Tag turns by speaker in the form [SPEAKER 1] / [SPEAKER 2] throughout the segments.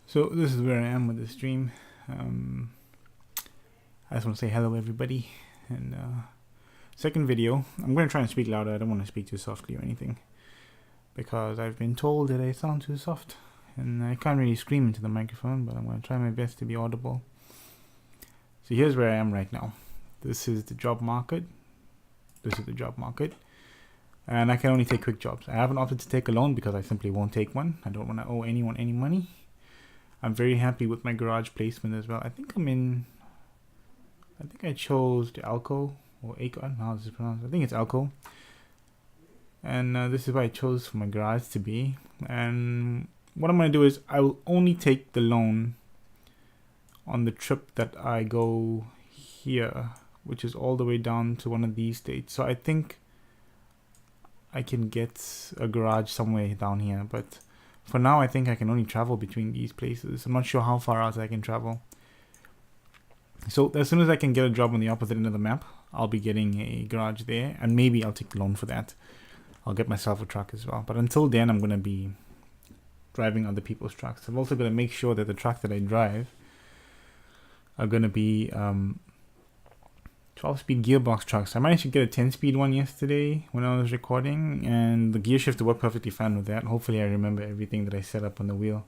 [SPEAKER 1] So this is where I am with the stream. I just want to say hello everybody. And second video, I'm going to try and speak louder. I don't want to speak too softly or anything, because I've been told that I sound too soft and I can't really scream into the microphone, but I'm going to try my best to be audible. So here's where I am right now. This is the job market. And I can only take quick jobs. I haven't opted to take a loan because I simply won't take one. I don't want to owe anyone any money. I'm very happy with my garage placement as well. I think I chose the Alco or Acon. How is it pronounced? I think it's Alco. And this is what I chose for my garage to be. And what I'm going to do is I will only take the loan on the trip that I go here, which is all the way down to one of these states. So I think I can get a garage somewhere down here, but for now I think I can only travel between these places. I'm not sure how far out I can travel. So as soon as I can get a job on the opposite end of the map, I'll be getting a garage there, and maybe I'll take the loan for that. I'll get myself a truck as well. But until then, I'm going to be driving other people's trucks. I'm also going to make sure that the truck that I drive are going to be 12-speed gearbox trucks. I managed to get a 10-speed one yesterday when I was recording, and the gear shifter worked perfectly fine with that. Hopefully I remember everything that I set up on the wheel.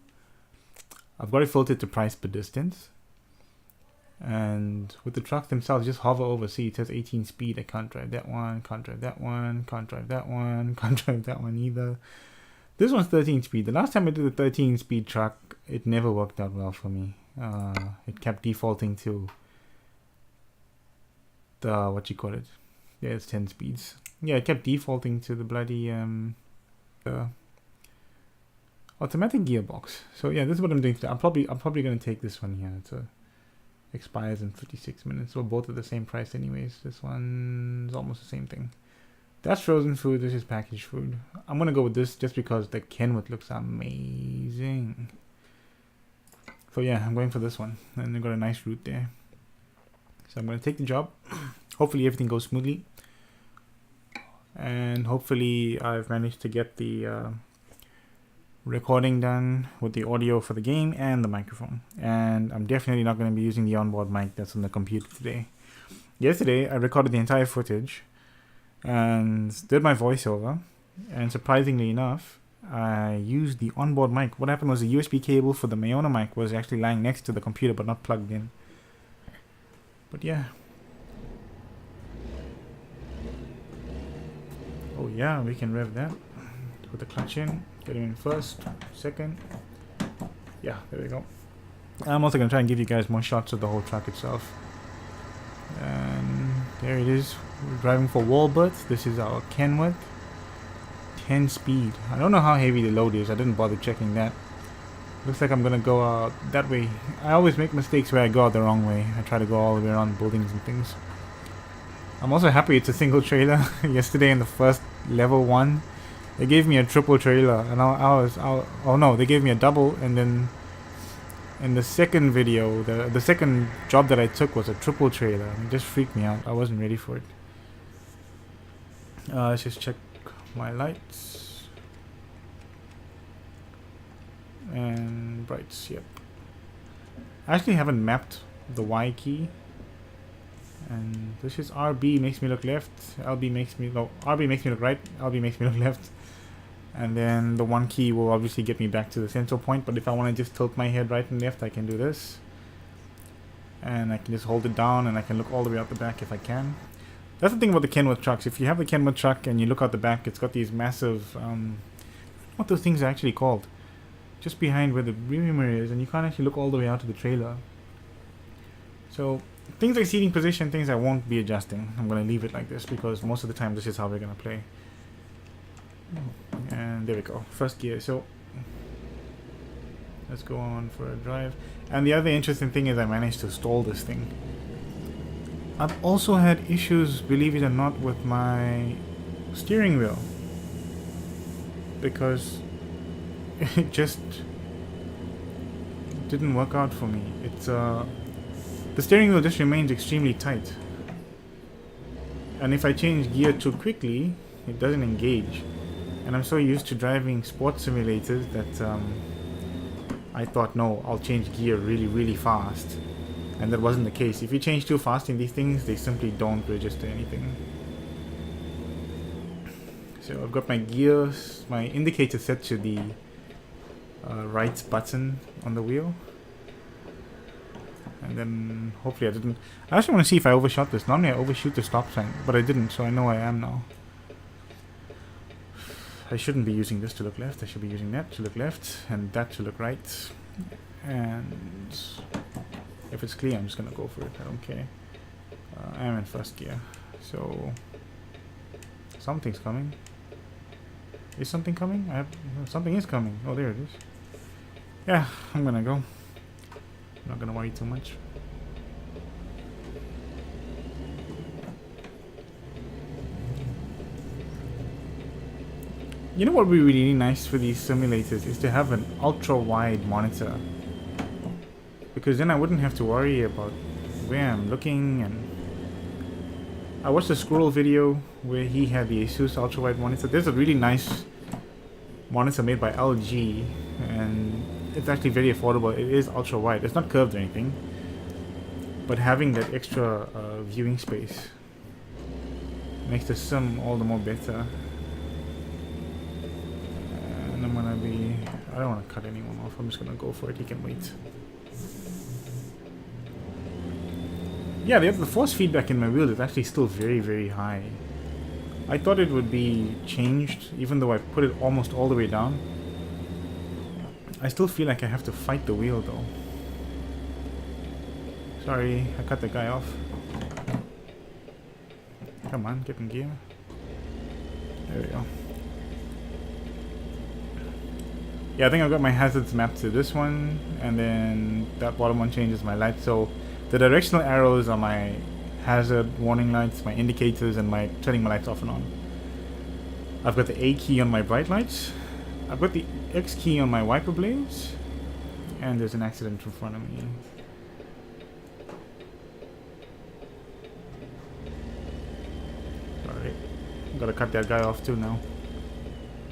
[SPEAKER 1] I've got it filtered to price per distance. And with the trucks themselves, just hover over. See, it says 18 speed. I can't drive that one, can't drive that one, can't drive that one, can't drive that one either. This one's 13 speed. The last time I did a 13 speed truck, it never worked out well for me. It kept defaulting to the, what you call it? Yeah, it's 10 speeds. Yeah, it kept defaulting to the bloody automatic gearbox. So yeah, this is what I'm doing today. I'm probably going to take this one here. It's expires in 56 minutes. Well, both are the same price anyways. This one's almost the same thing. That's frozen food. This is packaged food. I'm going to go with this just because the Kenworth looks amazing. So yeah, I'm going for this one. And they've got a nice route there. So I'm going to take the job. Hopefully everything goes smoothly. And hopefully I've managed to get the recording done with the audio for the game and the microphone. And I'm definitely not going to be using the onboard mic that's on the computer today. Yesterday I recorded the entire footage and did my voiceover. And surprisingly enough, I used the onboard mic. What happened was the USB cable for the Mayona mic was actually lying next to the computer but not plugged in. But yeah. Oh yeah, we can rev that. Put the clutch in. Get him in first, second. Yeah, there we go. I'm also going to try and give you guys more shots of the whole truck itself. And there it is. We're driving for Walbert. This is our Kenworth. 10 speed. I don't know how heavy the load is. I didn't bother checking that. Looks like I'm going to go out that way. I always make mistakes where I go out the wrong way. I try to go all the way around buildings and things. I'm also happy it's a single trailer. Yesterday in the first level 1, they gave me a triple trailer. And oh no, they gave me a double. And then in the second video, the second job that I took was a triple trailer. And it just freaked me out. I wasn't ready for it. Let's just check my lights. And brights, yep. I actually haven't mapped the Y key. And this is RB makes me look left, RB makes me look right, LB makes me look left. And then the 1 key will obviously get me back to the central point, but if I want to just tilt my head right and left, I can do this. And I can just hold it down and I can look all the way out the back if I can. That's the thing about the Kenworth trucks. If you have the Kenworth truck and you look out the back, it's got these massive, what those things are actually called. Just behind where the rear mirror is, and you can't actually look all the way out to the trailer. So things like seating position, things I won't be adjusting. I'm going to leave it like this because most of the time this is how we're going to play. And there we go, first gear. So let's go on for a drive. And the other interesting thing is I managed to stall this thing. I've also had issues, believe it or not, with my steering wheel, because it just didn't work out for me. It's the steering wheel just remains extremely tight, and if I change gear too quickly, it doesn't engage. And I'm so used to driving sports simulators that I thought, no, I'll change gear really fast. And that wasn't the case. If you change too fast in these things, they simply don't register anything. So I've got my gears, my indicator set to the right button on the wheel. And then hopefully I didn't. I actually want to see if I overshot this. Normally I overshoot the stop sign, but I didn't, so I know I am now. I shouldn't be using this to look left. I should be using that to look left and that to look right. And if it's clear, I'm just gonna go for it. I don't care. I am in first gear, so something's coming. Is something coming? Something is coming. Oh, there it is. Yeah, I'm gonna go. I'm not gonna worry too much. You know what would be really nice for these simulators is to have an ultra-wide monitor. Because then I wouldn't have to worry about where I'm looking. And I watched a Squirrel video where he had the Asus ultra-wide monitor. There's a really nice monitor made by LG, and it's actually very affordable. It is ultra-wide. It's not curved or anything, but having that extra viewing space makes the sim all the more better. And I'm gonna be... I don't want to cut anyone off. I'm just gonna go for it. He can wait. Yeah, the force feedback in my wheel is actually still very high. I thought it would be changed, even though I put it almost all the way down. I still feel like I have to fight the wheel though. Sorry, I cut the guy off. Come on, get in gear. There we go. Yeah, I think I've got my hazards mapped to this one, and then that bottom one changes my light. So the directional arrows are my hazard warning lights, my indicators, and my turning my lights off and on. I've got the A key on my bright lights. I've got the X key on my wiper blades, and there's an accident in front of me. Sorry, gotta cut that guy off too now.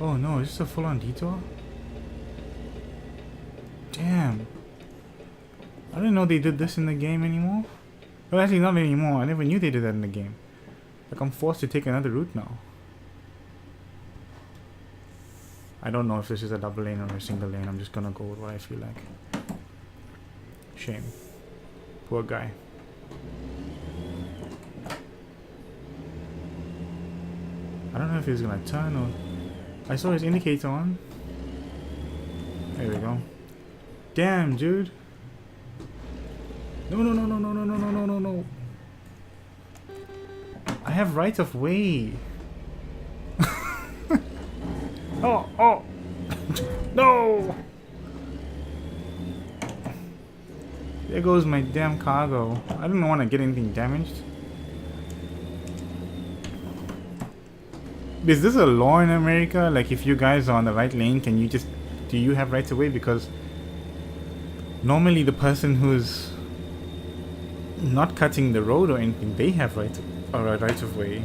[SPEAKER 1] Oh no, is this a full-on detour? Damn. I didn't know they did this in the game anymore. Well, actually not anymore. I never knew they did that in the game. Like, I'm forced to take another route now. I don't know if this is a double lane or a single lane. I'm just gonna go with what I feel like. Shame. Poor guy. I don't know if he's gonna turn or... I saw his indicator on. There we go. Damn, dude. No. I have right of way. Oh. No. There goes my damn cargo. I didn't want to get anything damaged. Is this a law in America? Like, if you guys are on the right lane, can you just... Do you have rights of way? Because normally the person who's not cutting the road or anything, they have right of way.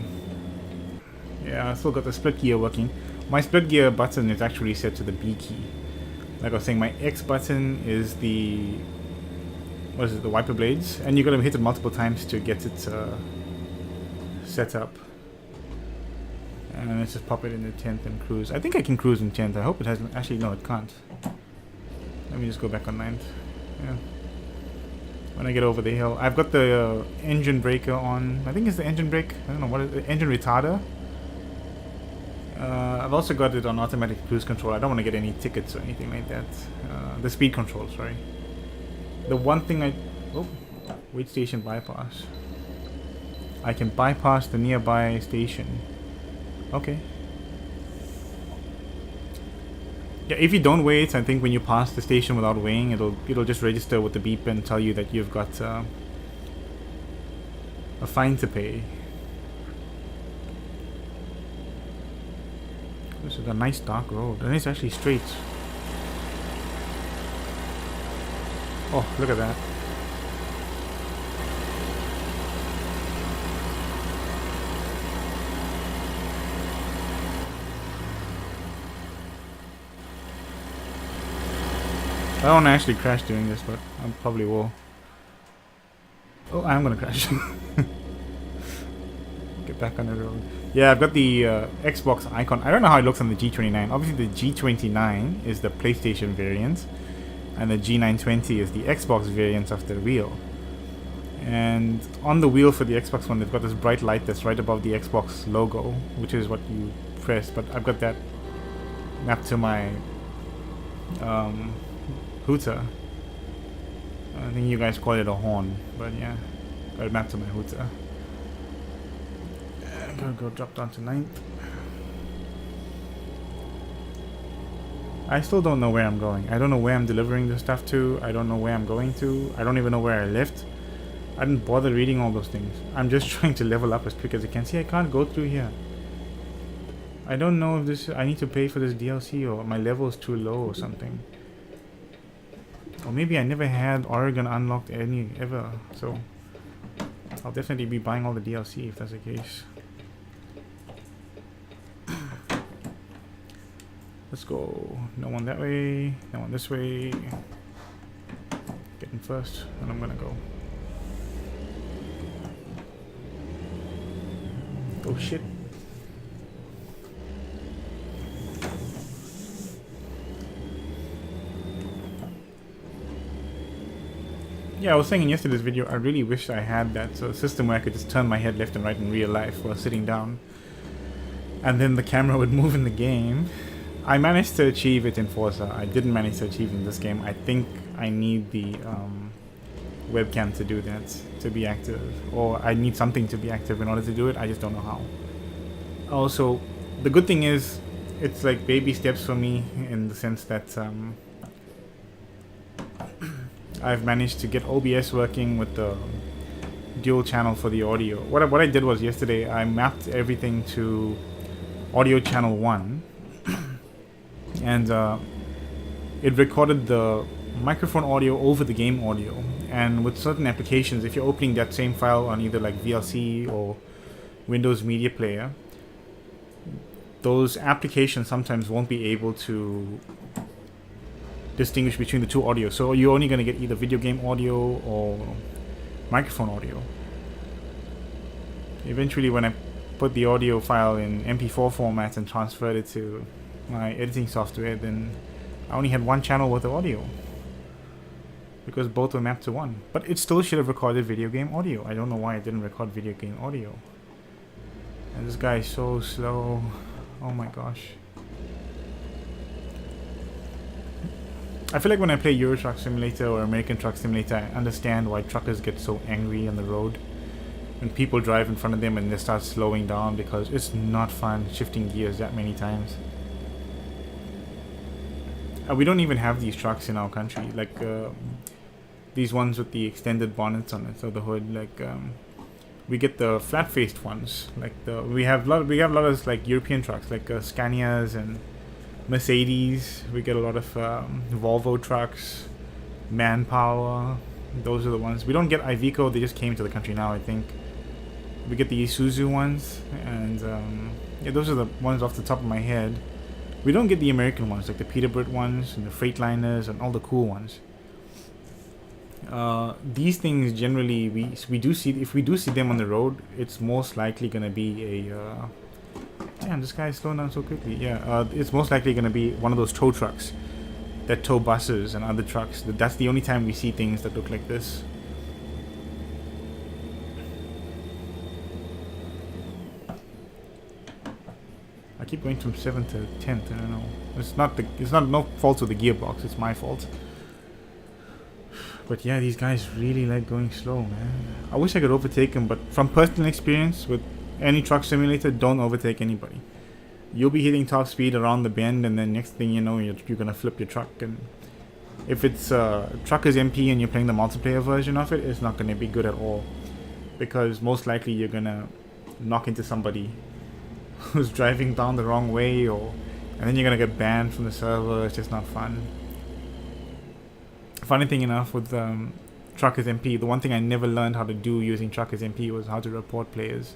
[SPEAKER 1] Yeah, I still got the split gear working. My split gear button is actually set to the B key. Like I was saying, my X button is the... What is it? The wiper blades. And you gotta hit it multiple times to get it set up. And let's just pop it in the 10th and cruise. I think I can cruise in 10th. I hope it hasn't... Actually, no, it can't. Let me just go back on 9th. Yeah. When I get over the hill. I've got the engine breaker on. I think it's the engine brake. I don't know what is it. Engine retarder. I've also got it on automatic cruise control. I don't want to get any tickets or anything like that. The speed control, sorry. The one thing I... Oh, wait station bypass. I can bypass the nearby station. Okay. Yeah, if you don't wait, I think when you pass the station without weighing, it'll just register with the beep and tell you that you've got a fine to pay. This is a nice dark road, and it's actually straight. Oh, look at that. I don't want to actually crash doing this, but I probably will. Oh, I am gonna crash. Get back on the road. Yeah, I've got the Xbox icon. I don't know how it looks on the G29. Obviously, the G29 is the PlayStation variant, and the G920 is the Xbox variant of the wheel. And on the wheel for the Xbox one, they've got this bright light that's right above the Xbox logo, which is what you press. But I've got that mapped to my hooter. I think you guys call it a horn, but yeah, got it mapped to my hooter. I'm gonna go drop down to 9th. I still don't know where I'm going. I don't know where I'm delivering the stuff to. I don't know where I'm going to. I don't even know where I left. I didn't bother reading all those things. I'm just trying to level up as quick as I can. See, I can't go through here. I don't know if this... I need to pay for this DLC or my level is too low or something. Or maybe I never had Oregon unlocked ever. So I'll definitely be buying all the DLC if that's the case. Let's go. No one that way. No one this way. Getting first, and I'm gonna go. Oh shit. Yeah, I was saying in yesterday's video, I really wish I had that system where I could just turn my head left and right in real life while sitting down. And then the camera would move in the game. I managed to achieve it in Forza. I didn't manage to achieve it in this game. I think I need the webcam to do that, to be active. Or I need something to be active in order to do it. I just don't know how. Also, the good thing is, it's like baby steps for me in the sense that I've managed to get OBS working with the dual channel for the audio. What I did was yesterday, I mapped everything to audio channel 1. And it recorded the microphone audio over the game audio. And with certain applications, if you're opening that same file on either like VLC or Windows Media Player, those applications sometimes won't be able to distinguish between the two audios. So you're only going to get either video game audio or microphone audio. Eventually, when I put the audio file in MP4 format and transferred it to my editing software, then I only had one channel worth of audio because both were mapped to one. But it still should have recorded video game audio. I don't know why it didn't record video game audio. And this guy is so slow. Oh my gosh. I feel like when I play Euro Truck Simulator or American Truck Simulator, I understand why truckers get so angry on the road when people drive in front of them and they start slowing down, because it's not fun shifting gears that many times. We don't even have these trucks in our country, like these ones with the extended bonnets on it, so the hood. Like we get the flat-faced ones. Like we have a lot of like European trucks, like Scanias and Mercedes. We get a lot of Volvo trucks, Manpower. Those are the ones. We don't get Iveco. They just came to the country now, I think. We get the Isuzu ones, and yeah, those are the ones off the top of my head. We don't get the American ones, like the Peterborough ones and the Freightliners and all the cool ones. These things generally we do see. If we do see them on the road, it's most likely gonna be a. Damn, this guy is slowing down so quickly. Yeah, it's most likely gonna be one of those tow trucks that tow buses and other trucks. That's the only time we see things that look like this. I keep going from 7th to 10th. I don't know. It's not no fault of the gearbox. It's my fault. But yeah, these guys really like going slow, man. I wish I could overtake them, but from personal experience with any truck simulator, don't overtake anybody. You'll be hitting top speed around the bend, and then next thing you know, you're gonna flip your truck. And if it's Truckers MP and you're playing the multiplayer version of it, it's not gonna be good at all, because most likely you're gonna knock into somebody who's driving down the wrong way, and then you're gonna get banned from the server. It's just not fun. Funny thing enough, with Truckers MP, the one thing I never learned how to do using Truckers MP was how to report players.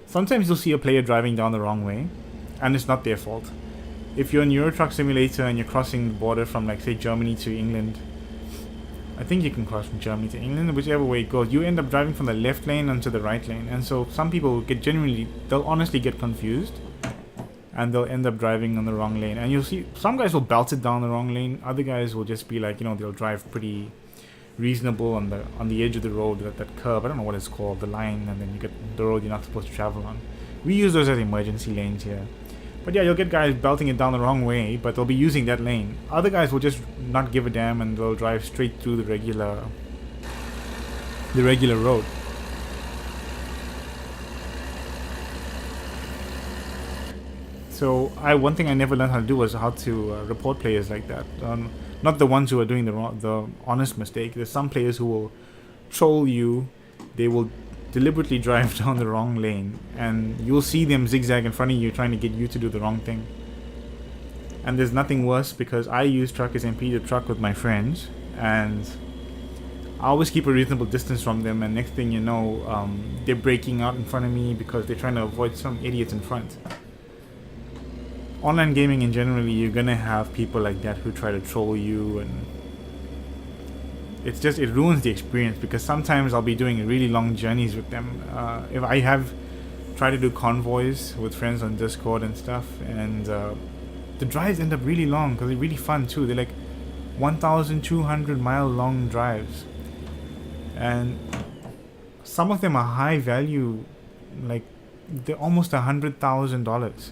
[SPEAKER 1] Sometimes you'll see a player driving down the wrong way, and it's not their fault. if you're in Euro Truck Simulator and you're crossing the border from, like, say, Germany to England, I think you can cross from Germany to England, whichever way it goes, you end up driving from the left lane onto the right lane. And so some people get they'll honestly get confused, and they'll end up driving on the wrong lane. And you'll see some guys will belt it down the wrong lane, other guys will just be like, they'll drive pretty reasonable on the edge of the road, that curve, I don't know what it's called, the line, and then you get the road you're not supposed to travel on. We use those as emergency lanes here. But yeah, you'll get guys belting it down the wrong way, but they'll be using that lane. Other guys will just not give a damn, and they'll drive straight through the regular road. So one thing I never learned how to do was how to report players like that. Not the ones who are doing the honest mistake. There's some players who will troll you. They will deliberately drive down the wrong lane, and you'll see them zigzag in front of you trying to get you to do the wrong thing. And there's nothing worse, because I use Truckers MP to truck with my friends, and I always keep a reasonable distance from them, and next thing you know, they're breaking out in front of me because they're trying to avoid some idiots in front. Online gaming in general, you're gonna have people like that who try to troll you, and it ruins the experience, because sometimes I'll be doing really long journeys with them. If I have tried to do convoys with friends on Discord and stuff, and the drives end up really long because they're really fun too. They're like 1,200 mile long drives, and some of them are high value, like they're almost $100,000.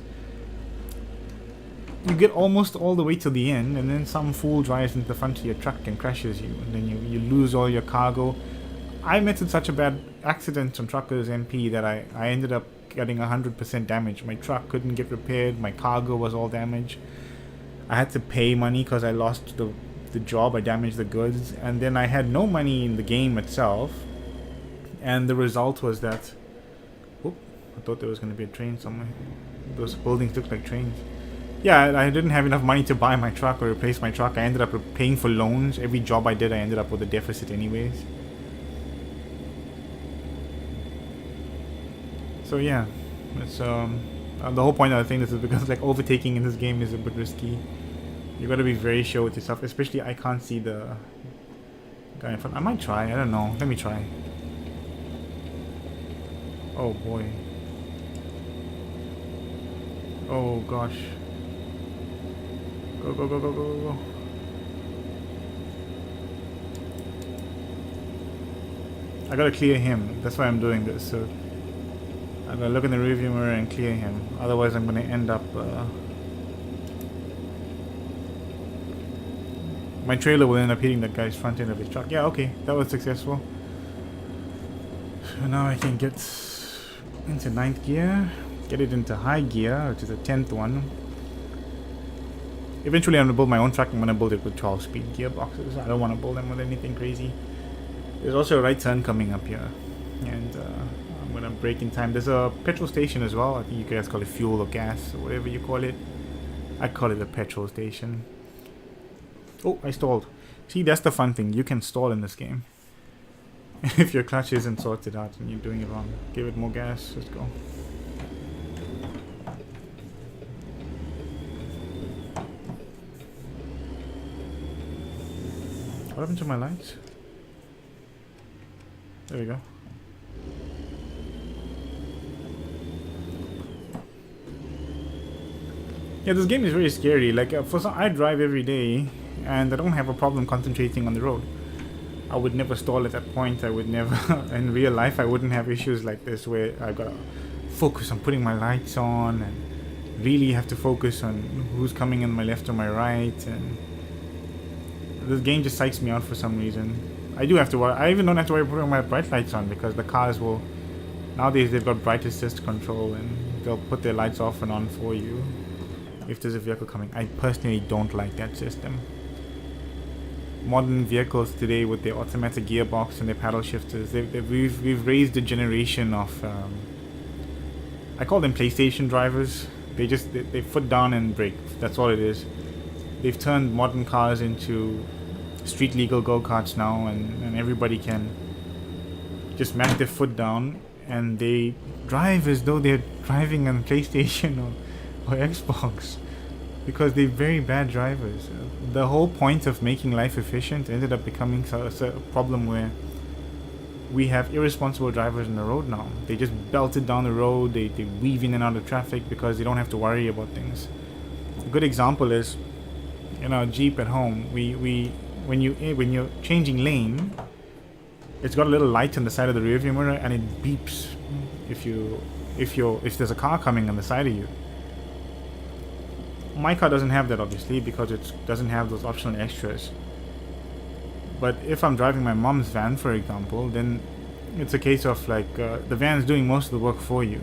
[SPEAKER 1] You get almost all the way to the end, and then some fool drives into the front of your truck and crashes you, and then you lose all your cargo. I met in such a bad accident on Truckers MP that I ended up getting 100% damage. My truck couldn't get repaired, my cargo was all damaged. I had to pay money because I lost the job, I damaged the goods, and then I had no money in the game itself. And the result was that... Whoop, I thought there was going to be a train somewhere. Those buildings look like trains. Yeah, I didn't have enough money to buy my truck or replace my truck. I ended up paying for loans. Every job I did, I ended up with a deficit anyways. So yeah, it's the whole point of the thing is because like overtaking in this game is a bit risky. You got to be very sure with yourself. Especially, I can't see the guy in front. I might try. I don't know. Let me try. Oh boy. Oh gosh. Go, go, go, go, go, go. I gotta clear him. That's why I'm doing this. So I gotta look in the rearview mirror and clear him. Otherwise, I'm gonna end up. My trailer will end up hitting that guy's front end of his truck. Yeah, okay, that was successful. So now I can get into 9th gear, get it into high gear, which is the 10th one. Eventually I'm going to build my own truck. I'm going to build it with 12-speed gearboxes. I don't want to build them with anything crazy. There's also a right turn coming up here. And I'm going to brake in time. There's a petrol station as well. I think you guys call it fuel or gas or whatever you call it. I call it a petrol station. Oh, I stalled. See, that's the fun thing. You can stall in this game. If your clutch isn't sorted out and you're doing it wrong. Give it more gas. Let's go. What happened to my lights? There we go. Yeah, this game is very scary. Like, for some, I drive every day, and I don't have a problem concentrating on the road. I would never stall at that point. I would never, in real life, I wouldn't have issues like this where I gotta focus on putting my lights on and really have to focus on who's coming in my left or my right, and this game just psychs me out for some reason. I do have to worry. I even don't have to worry about putting my bright lights on because the cars will... Nowadays they've got bright assist control and they'll put their lights off and on for you if there's a vehicle coming. I personally don't like that system. Modern vehicles today with their automatic gearbox and their paddle shifters, we've raised a generation of... I call them PlayStation drivers. They foot down and brake. That's all it is. They've turned modern cars into street legal go-karts now, and everybody can just smack their foot down and they drive as though they're driving on PlayStation or Xbox. because they're very bad drivers. The whole point of making life efficient ended up becoming a problem where we have irresponsible drivers on the road now. They just belt it down the road, they weave in and out of traffic because they don't have to worry about things. A good example is in our Jeep at home, when you're changing lane, it's got a little light on the side of the rearview mirror and it beeps if there's a car coming on the side of you. My car doesn't have that, obviously, because it doesn't have those optional extras. But if I'm driving my mom's van, for example, then it's a case of like the van's doing most of the work for you.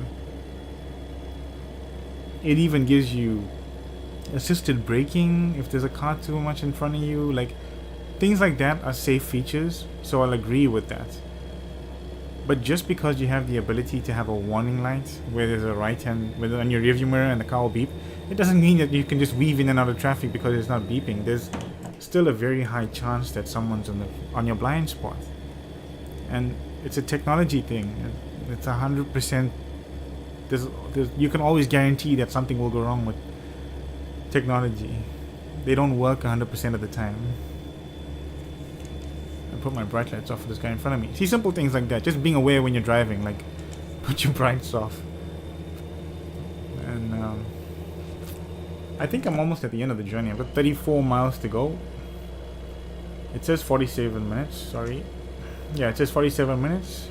[SPEAKER 1] It even gives you assisted braking if there's a car too much in front of you. Like, things like that are safe features, so I'll agree with that. But just because you have the ability to have a warning light where there's a right hand on your rearview mirror and the car will beep, it doesn't mean that you can just weave in and out of traffic because it's not beeping. There's still a very high chance that someone's on your blind spot, and it's a technology thing. It's 100%. You can always guarantee that something will go wrong with technology. They don't work 100% of the time. Put my bright lights off for this guy in front of me. See, simple things like that. Just being aware when you're driving, like put your brights off. And I think I'm almost at the end of the journey. I've got 34 miles to go. It says 47 minutes. Sorry. Yeah, it says 47 minutes.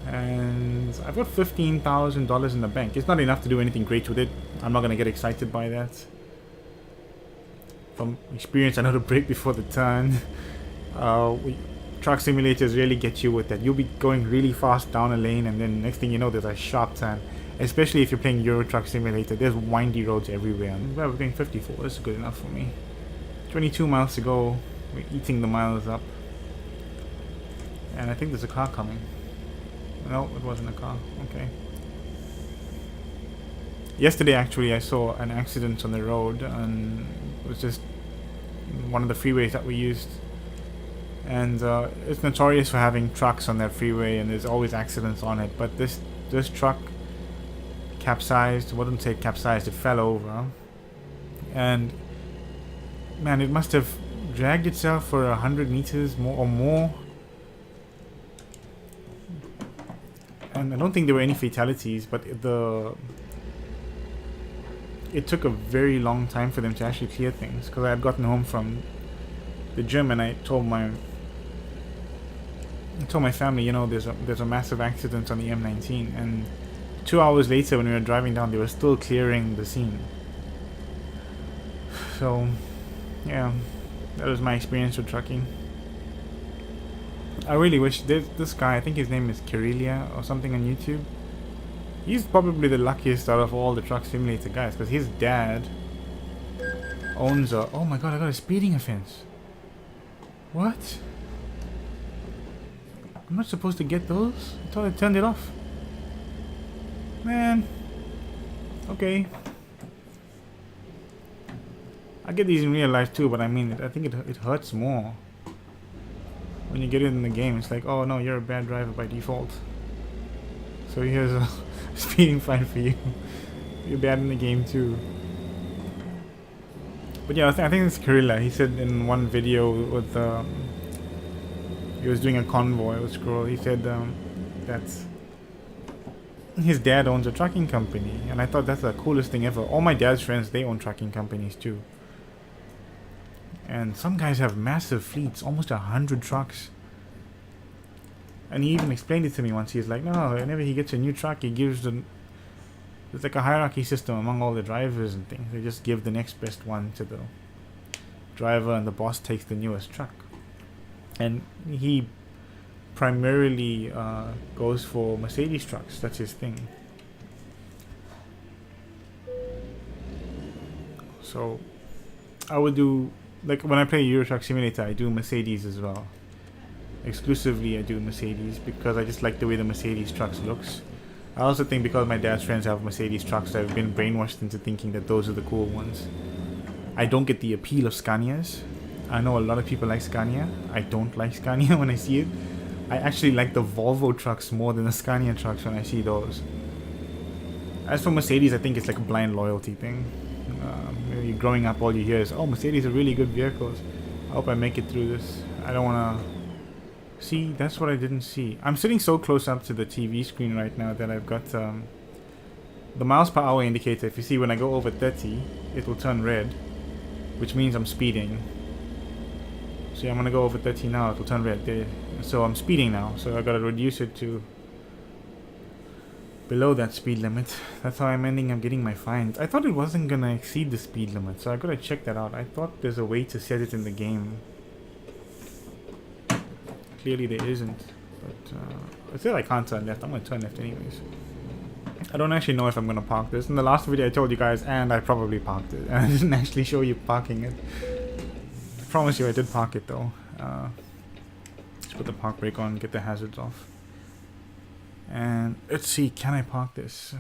[SPEAKER 1] And I've got $15,000 in the bank. It's not enough to do anything great with it. I'm not gonna get excited by that. From experience, I know to brake before the turn. Truck simulators really get you with that. You'll be going really fast down a lane, and then next thing you know, there's a sharp turn. Especially if you're playing Euro Truck Simulator, there's windy roads everywhere. Well, we're going 54. This is good enough for me. 22 miles to go. We're eating the miles up, and I think there's a car coming. No, it wasn't a car. Okay. Yesterday, actually, I saw an accident on the road, and it was just one of the freeways that we used. And it's notorious for having trucks on that freeway, and there's always accidents on it. But this truck capsized. I wouldn't say capsized, it fell over. And man, it must have dragged itself for 100 meters or more. And I don't think there were any fatalities, but it took a very long time for them to actually clear things. Because I had gotten home from the gym and I told my family, you know, there's a massive accident on the M19, and 2 hours later when we were driving down, they were still clearing the scene. So yeah, that was my experience with trucking. I really wish this guy, I think his name is Kirelia or something on YouTube. He's probably the luckiest out of all the truck simulator guys, because his dad owns a... Oh my god, I got a speeding offense. What? I'm not supposed to get those? I thought I turned it off. Man. Okay. I get these in real life too, but I mean, I think it hurts more. When you get it in the game, it's like, oh no, you're a bad driver by default. So here's a speeding fine for you. You're bad in the game too. But yeah, I think it's Kirilla. He said in one video with he was doing a convoy with Scroll. He said that his dad owns a trucking company, and I thought that's the coolest thing ever. All my dad's friends, they own trucking companies too. And some guys have massive fleets, almost 100 trucks. And he even explained it to me once. He's like, no, whenever he gets a new truck, he gives there's like a hierarchy system among all the drivers and things. They just give the next best one to the driver, and the boss takes the newest truck. And he primarily goes for Mercedes trucks. That's his thing. So I would do, like when I play Euro Truck Simulator, I do Mercedes as well. Exclusively I do Mercedes because I just like the way the Mercedes trucks looks. I also think because my dad's friends have Mercedes trucks, I've been brainwashed into thinking that those are the cool ones. I don't get the appeal of Scanias. I know a lot of people like Scania. I don't like Scania when I see it. I actually like the Volvo trucks more than the Scania trucks when I see those. As for Mercedes, I think it's like a blind loyalty thing. you're growing up, all you hear is, oh, Mercedes are really good vehicles. I hope I make it through this. I don't want to... See, that's what I didn't see. I'm sitting so close up to the TV screen right now that I've got the miles per hour indicator. If you see, when I go over 30, it will turn red, which means I'm speeding. See, I'm going to go over 30 now, it will turn red. There. So I'm speeding now, so I got to reduce it to below that speed limit. That's how I'm ending up getting my fines. I thought it wasn't going to exceed the speed limit, so I got to check that out. I thought there's a way to set it in the game. Clearly there isn't, but I said I can't turn left. I'm going to turn left anyways. I don't actually know if I'm going to park this. In the last video I told you guys, and I probably parked it, and I didn't actually show you parking it. I promise you I did park it though. Let's put the park brake on, get the hazards off. And let's see, can I park this?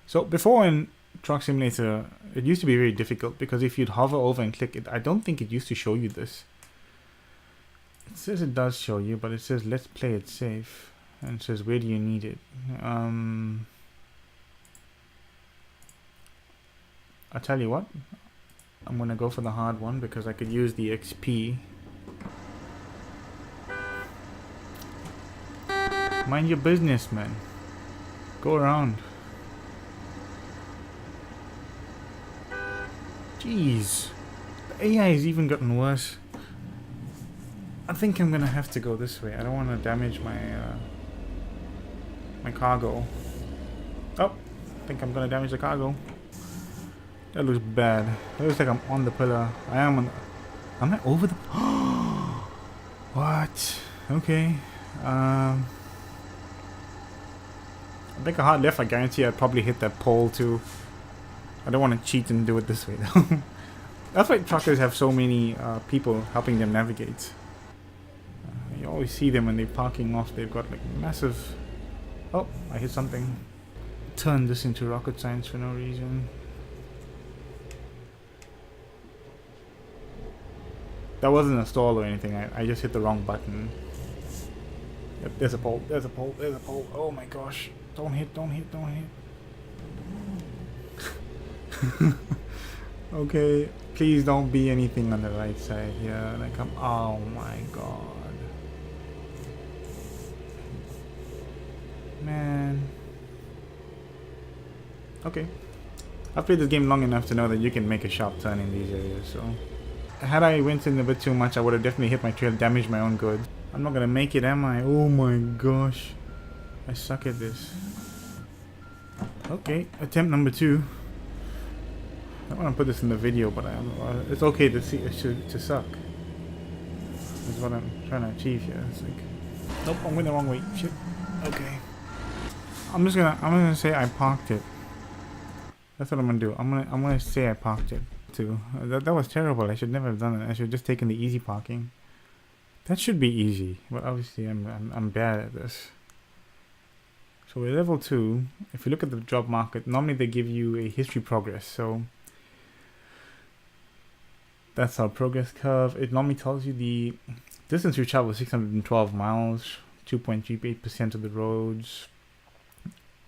[SPEAKER 1] So before in Truck Simulator, it used to be very difficult because if you'd hover over and click it, I don't think it used to show you this. It says it does show you, but it says let's play it safe. And it says where do you need it? I'll tell you what, I'm gonna go for the hard one because I could use the XP. Mind your business, man. Go around. Jeez, the AI has even gotten worse. I think I'm gonna have to go this way. I don't want to damage my my cargo. Oh, I think I'm gonna damage the cargo. That looks bad. That looks like I'm on the pillar. I am on. Am I over the? What? Okay. I think a hard left. I guarantee I'd probably hit that pole too. I don't want to cheat and do it this way though. That's why truckers have so many people helping them navigate. You always see them when they're parking off. They've got like massive... Oh, I hit something. Turn this into rocket science for no reason. That wasn't a stall or anything. I just hit the wrong button. Yep, there's a pole. There's a pole. There's a pole. Oh my gosh. Don't hit. Don't hit. Don't hit. Okay. Please don't be anything on the right side here. Like I'm... Oh my god. Man. Okay. I've played this game long enough to know that you can make a sharp turn in these areas, so... Had I went in a bit too much, I would have definitely hit my trail, damaged my own goods. I'm not gonna make it, am I? Oh my gosh. I suck at this. Okay, attempt number 2. I don't want to put this in the video, but it's okay to see to suck. That's what I'm trying to achieve here. It's like... Nope, I went the wrong way. Shit. Okay. I'm gonna say I parked it. That's what I'm gonna do. I'm gonna say I parked it too. That was terrible. I should never have done it. I should have just taken the easy parking. That should be easy. But obviously I'm bad at this. So we're level 2. If you look at the job market, normally they give you a history progress. So that's our progress curve. It normally tells you the distance you travel, 612 miles, 2.38% of the roads.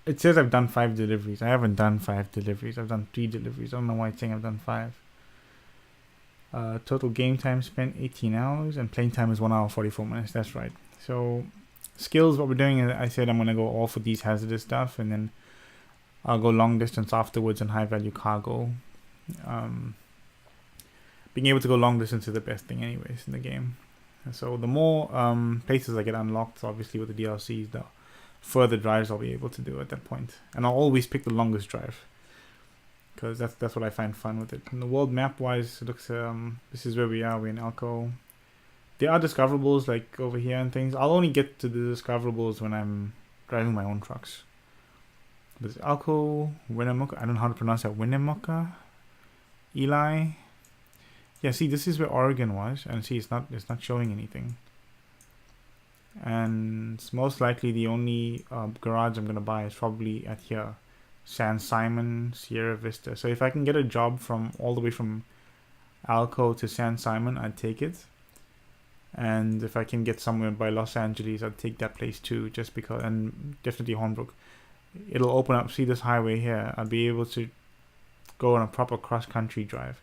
[SPEAKER 1] It says I've done 5 deliveries. I haven't done 5 deliveries. I've done 3 deliveries. I don't know why it's saying I've done 5. Total game time spent 18 hours and playing time is 1 hour 44 minutes. That's right. So skills, what we're doing is I said I'm going to go all for these hazardous stuff and then I'll go long distance afterwards and high value cargo. Being able to go long distance is the best thing anyways in the game. And so the more places I get unlocked, obviously with the DLCs, the further drives I'll be able to do at that point. And I'll always pick the longest drive because that's what I find fun with it. And the world map wise, it looks this is where we are. We're in Elko. There are discoverables like over here and things. I'll only get to the discoverables when I'm driving my own trucks. There's Elko, Winnemucca. I don't know how to pronounce that. Winnemucca, Eli. Yeah, see, this is where Oregon was, and see, it's not showing anything. And it's most likely the only garage I'm gonna buy is probably at here, San Simon, Sierra Vista. So if I can get a job from all the way from Elko to San Simon, I'd take it. And if I can get somewhere by Los Angeles, I'd take that place too, just because. And definitely Hornbrook. It'll open up. See this highway here? I'll be able to go on a proper cross-country drive.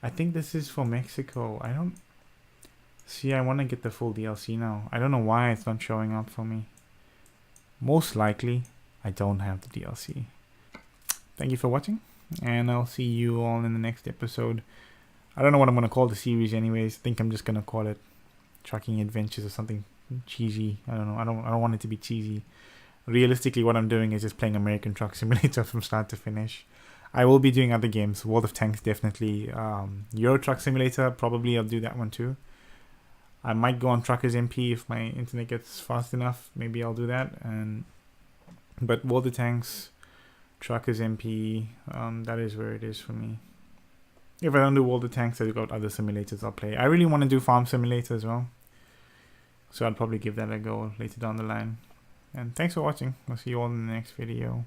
[SPEAKER 1] I think this is for Mexico. I don't see. I want to get the full DLC now. I don't know why it's not showing up for me. Most likely, I don't have the DLC. Thank you for watching, and I'll see you all in the next episode. I don't know what I'm going to call the series anyways. I think I'm just going to call it Trucking Adventures or something cheesy. I don't know. I don't want it to be cheesy. Realistically, what I'm doing is just playing American Truck Simulator from start to finish. I will be doing other games. World of Tanks, definitely. Euro Truck Simulator, probably I'll do that one too. I might go on Truckers MP if my internet gets fast enough. Maybe I'll do that. But World of Tanks, Truckers MP, that is where it is for me. If I don't do World of Tanks, I've got other simulators I'll play. I really want to do Farm Simulator as well. So I'll probably give that a go later down the line. And thanks for watching. I'll see you all in the next video.